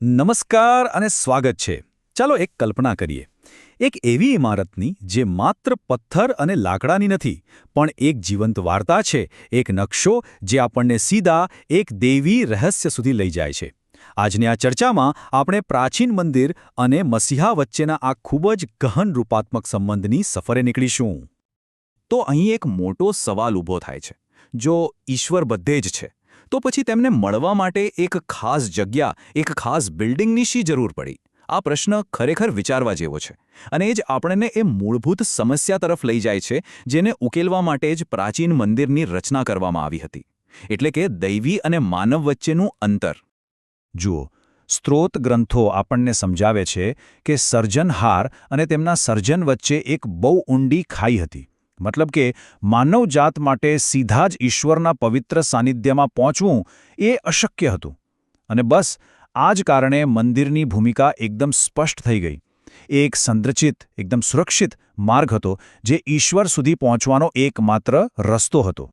નમસ્કાર અને સ્વાગત છે. ચાલો એક કલ્પના કરીએ. એક એવી ઇમારતની જે માત્ર પથ્થર અને લાકડાની નથી, પણ એક જીવંત વાર્તા છે, એક નકશો જે આપણને સીધા એક દૈવી રહસ્ય સુધી લઈ જાય છે. આજની આ ચર્ચામાં આપણે પ્રાચીન મંદિર અને મસીહા વચ્ચેના આ ખૂબ જ ગહન રૂપાત્મક સંબંધની સફરે નીકળીશું. તો અહીં એક મોટો સવાલ ઊભો થાય છે. જો ઈશ્વર બધે જ છે, તો પછી તેમને મળવા માટે એક ખાસ જગ્યા, એક ખાસ બિલ્ડિંગની શી જરૂર પડી? આ પ્રશ્ન ખરેખર વિચારવા જેવો છે. અને એ જ આપણને એ મૂળભૂત સમસ્યા તરફ લઈ જાય છે, જેને ઉકેલવા માટે જ પ્રાચીન મંદિરની રચના કરવામાં આવી હતી. એટલે કે દૈવી અને માનવ વચ્ચેનું અંતર. જુઓ, સ્ત્રોત ગ્રંથો આપણને સમજાવે છે કે સર્જનહાર અને તેમના સર્જન વચ્ચે એક બહુ ઊંડી ખાઈ હતી. મતલબ કે માનવજાત માટે સીધા જ ઈશ્વરના પવિત્ર સાનિધ્યમાં પહોંચવું એ અશક્ય હતું. અને બસ આ જ કારણે મંદિરની ભૂમિકા એકદમ સ્પષ્ટ થઈ ગઈ. એ એક સંરચિત, એકદમ સુરક્ષિત માર્ગ હતો જે ઈશ્વર સુધી પહોંચવાનો એકમાત્ર રસ્તો હતો.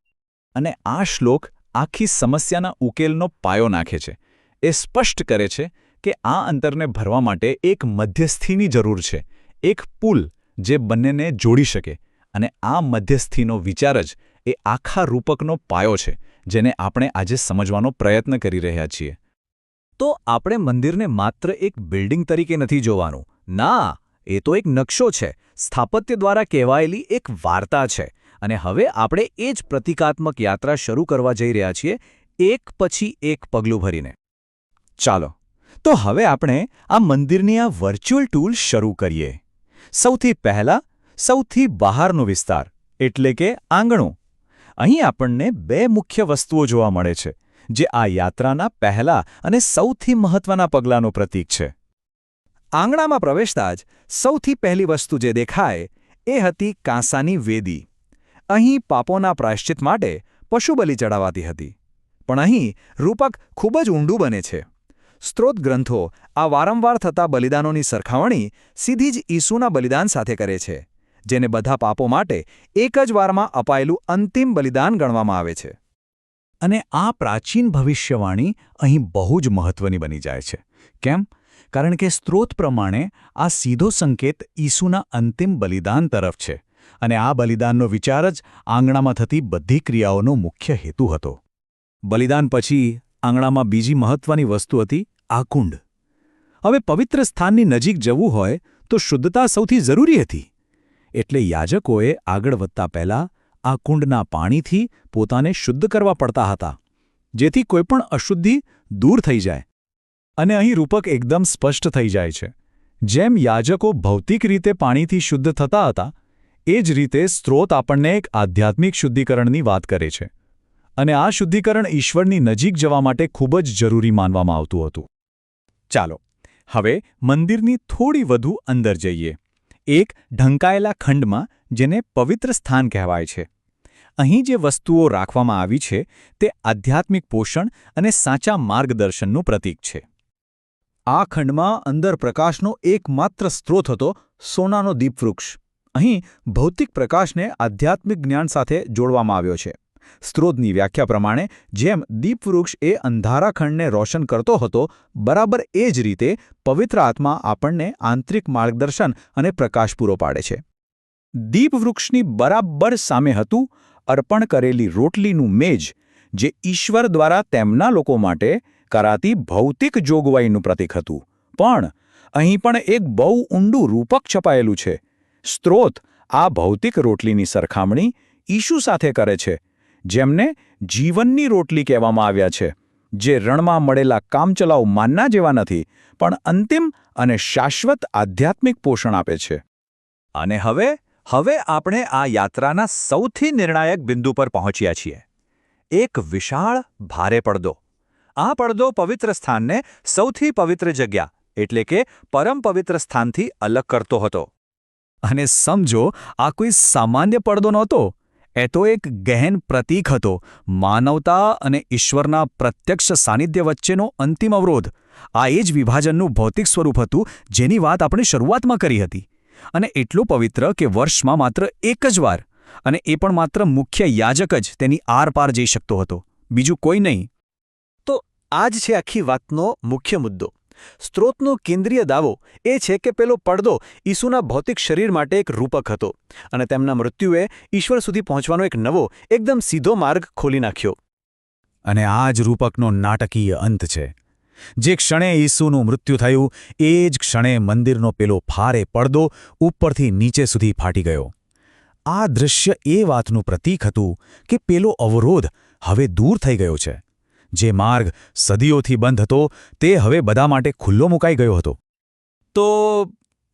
અને આ શ્લોક આખી સમસ્યાના ઉકેલનો પાયો નાખે છે. એ સ્પષ્ટ કરે છે કે આ અંતરને ભરવા માટે એક મધ્યસ્થીની જરૂર છે, એક પુલ જે બંનેને જોડી શકે. અને આ મધ્યસ્થીનો વિચાર જ એ આખા રૂપકનો પાયો છે, જેને આપણે આજે સમજવાનો પ્રયત્ન કરી રહ્યા છીએ. તો આપણે મંદિરને માત્ર એક બિલ્ડિંગ તરીકે નથી જોવાનું. ના, એ તો એક નકશો છે, સ્થાપત્ય દ્વારા કહેવાયેલી એક વાર્તા છે. અને હવે આપણે એ જ પ્રતિકાત્મક યાત્રા શરૂ કરવા જઈ રહ્યા છીએ, એક પછી એક પગલું ભરીને. ચાલો, તો હવે આપણે આ મંદિરની આ વર્ચ્યુઅલ ટૂલ શરૂ કરીએ. સૌથી પહેલાં સૌથી બહારનો વિસ્તાર, એટલે કે આંગણું. અહીં આપણને બે મુખ્ય વસ્તુઓ જોવા મળે છે, જે આ યાત્રાના પહેલા અને સૌથી મહત્વના પગલાંનું પ્રતીક છે. આંગણામાં પ્રવેશતા જ સૌથી પહેલી વસ્તુ જે દેખાય એ હતી કાંસાની વેદી. અહીં પાપોના પ્રાયશ્ચિત માટે પશુબલિ ચડાવાતી હતી. પણ અહીં રૂપક ખૂબ જ ઊંડું બને છે. સ્ત્રોત ગ્રંથો આ વારંવાર થતા બલિદાનોની સરખામણી સીધી જ ઈસુના બલિદાન સાથે કરે છે, જેને બધા પાપો માટે એક જ વારમાં અપાયેલું અંતિમ બલિદાન ગણવામાં આવે છે. અને આ પ્રાચીન ભવિષ્યવાણી અહીં બહુ જ મહત્વની બની જાય છે. કેમ? કારણ કે સ્ત્રોત પ્રમાણે આ સીધો સંકેત ઈસુના અંતિમ બલિદાન તરફ છે. અને આ બલિદાનનો વિચાર જ આંગણામાં થતી બધી ક્રિયાઓનો મુખ્ય હેતુ હતો. બલિદાન પછી આંગણામાં બીજી મહત્વની વસ્તુ હતી આ કુંડ. હવે પવિત્ર સ્થાનની નજીક જવું હોય તો શુદ્ધતા સૌથી જરૂરી હતી. એટલે યાજકોએ આગળ વધતા પહેલાં આ કુંડના પાણીથી પોતાને શુદ્ધ કરવા પડતા હતા, જેથી કોઈપણ અશુદ્ધિ દૂર થઈ જાય. અને અહીં રૂપક એકદમ સ્પષ્ટ થઈ જાય છે. જેમ યાજકો ભૌતિક રીતે પાણીથી શુદ્ધ થતા હતા, એ જ રીતે સ્ત્રોત આપણને એક આધ્યાત્મિક શુદ્ધિકરણની વાત કરે છે. અને આ શુદ્ધિકરણ ઈશ્વરની નજીક જવા માટે ખૂબ જ જરૂરી માનવામાં આવતું હતું. ચાલો, હવે મંદિરની થોડી વધુ અંદર જઈએ. એક ઢંકાયેલા ખંડમાં, જેને પવિત્ર સ્થાન કહેવાય છે. અહીં જે વસ્તુઓ રાખવામાં આવી છે તે આધ્યાત્મિક પોષણ અને સાચા માર્ગદર્શનનું પ્રતીક છે. આ ખંડમાં અંદર પ્રકાશનો એકમાત્ર સ્ત્રોત હતો, સોનાનો દીપવૃક્ષ. અહીં ભૌતિક પ્રકાશને આધ્યાત્મિક જ્ઞાન સાથે જોડવામાં આવ્યો છે. સ્ત્રોતની વ્યાખ્યા પ્રમાણે જેમ દીપવૃક્ષ એ અંધારા ખંડને રોશન કરતો હતો, બરાબર એ જ રીતે પવિત્ર આત્મા આપણને આંતરિક માર્ગદર્શન અને પ્રકાશ પૂરો પાડે છે. દીપવૃક્ષની બરાબર સામે હતું અર્પણ કરેલી રોટલીનું મેજ, જે ઈશ્વર દ્વારા તેમના લોકો માટે કરાતી ભૌતિક જોગવાઈનું પ્રતીક હતું. પણ અહીં પણ એક બહુ ઊંડું રૂપક છપાયેલું છે. સ્ત્રોત આ ભૌતિક રોટલીની સરખામણી ઈશુ સાથે કરે છે, જેમને જીવનની રોટલી કહેવામાં આવ્યા છે, જે રણમાં મળેલા કામચલાઉ માનના જેવા નથી, પણ અંતિમ અને શાશ્વત આધ્યાત્મિક પોષણ આપે છે. અને હવે આપણે આ યાત્રાના સૌથી નિર્ણાયક બિંદુ પર પહોંચ્યા છીએ. એક વિશાળ, ભારે પડદો. આ પડદો પવિત્ર સ્થાનને સૌથી પવિત્ર જગ્યા, એટલે કે પરમ પવિત્ર સ્થાનથી અલગ કરતો હતો. અને સમજો, આ કોઈ સામાન્ય પડદો નહોતો. એ તો એક ગહેન પ્રતીક હતો, માનવતા અને ઈશ્વરના પ્રત્યક્ષ સાનિધ્ય વચ્ચેનો અંતિમ અવરોધ. આ એ જ વિભાજનનું ભૌતિક સ્વરૂપ હતું, જેની વાત આપણે શરૂઆતમાં કરી હતી. અને એટલો પવિત્ર કે વર્ષમાં માત્ર એક જ વાર, અને એ પણ માત્ર મુખ્ય યાજક જ તેની આરપાર જઈ શકતો હતો, બીજું કોઈ નહીં. તો આ જ છે આખી વાતનો મુખ્ય મુદ્દો. સ્ત્રોતનો કેન્દ્રીય દાવો એ છે કે પેલો પડદો ઈસુના ભૌતિક શરીર માટે એક રૂપક હતો અને તેમના મૃત્યુએ ઈશ્વર સુધી પહોંચવાનો એક નવો એકદમ સીધો માર્ગ ખોલી નાખ્યો. અને આ જ રૂપકનો નાટકીય અંત છે. જે ક્ષણે ઈસુનું મૃત્યુ થયું એ જ ક્ષણે મંદિરનો પેલો ભારે પડદો ઉપરથી નીચે સુધી ફાટી ગયો. આ દૃશ્ય એ વાતનું પ્રતીક હતું કે પેલો અવરોધ હવે દૂર થઈ ગયો છે. જે માર્ગ સદીઓથી બંધ હતો તે હવે બધા માટે ખુલ્લો મુકાઈ ગયો હતો. તો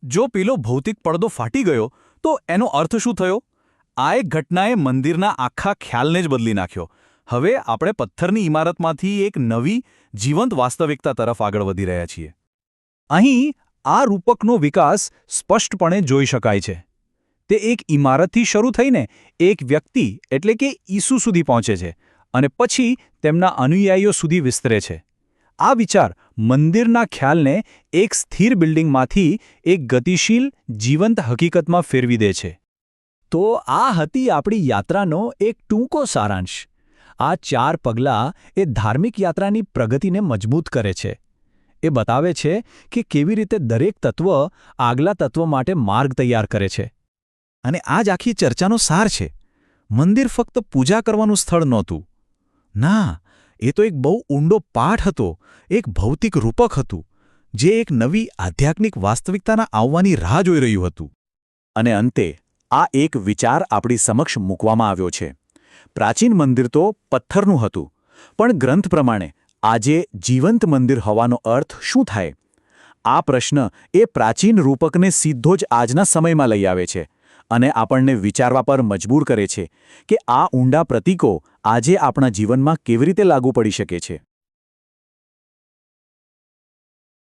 જો પેલો ભૌતિક પડદો ફાટી ગયો તો એનો અર્થ શું થયો? આ એક ઘટનાએ મંદિરના આખા ખ્યાલને જ બદલી નાખ્યો. હવે આપણે પથ્થરની ઇમારતમાંથી એક નવી જીવંત વાસ્તવિકતા તરફ આગળ વધી રહ્યા છીએ. અહીં આ રૂપકનો વિકાસ સ્પષ્ટપણે જોઈ શકાય છે. તે એક ઇમારતથી શરૂ થઈને એક વ્યક્તિ એટલે કે ઈસુ સુધી પહોંચે છે અને પછી તેમના અનુયાયીઓ સુધી વિસ્તરે છે. આ વિચાર મંદિરના ખ્યાલને એક સ્થિર બિલ્ડિંગમાંથી એક ગતિશીલ, જીવંત હકીકતમાં ફેરવી દે છે. તો આ હતી આપણી યાત્રાનો એક ટૂંકો સારાંશ. આ 4 પગલાં એ ધાર્મિક યાત્રાની પ્રગતિને મજબૂત કરે છે. એ બતાવે છે કે કેવી રીતે દરેક તત્વ આગલા તત્વ માટે માર્ગ તૈયાર કરે છે. અને આ જ આખી ચર્ચાનો સાર છે. મંદિર ફક્ત પૂજા કરવાનું સ્થળ નહોતું. ના, એ તો એક બહુ ઊંડો પાઠ હતો, એક ભૌતિક રૂપક હતું, જે એક નવી આધ્યાત્મિક વાસ્તવિકતાના આવવાની રાહ જોઈ રહ્યું હતું. અને અંતે આ એક વિચાર આપણી સમક્ષ મૂકવામાં આવ્યો છે. પ્રાચીન મંદિર તો પથ્થરનું હતું, પણ ગ્રંથ પ્રમાણે આજે જીવંત મંદિર હોવાનો અર્થ શું થાય? આ પ્રશ્ન એ પ્રાચીન રૂપકને સીધો જ આજના સમયમાં લઈ આવે છે અને આપણને વિચારવા પર મજબૂર કરે છે કે આ ઊંડા પ્રતીકો આજે આપણા જીવનમાં કેવી રીતે લાગુ પડી શકે છે.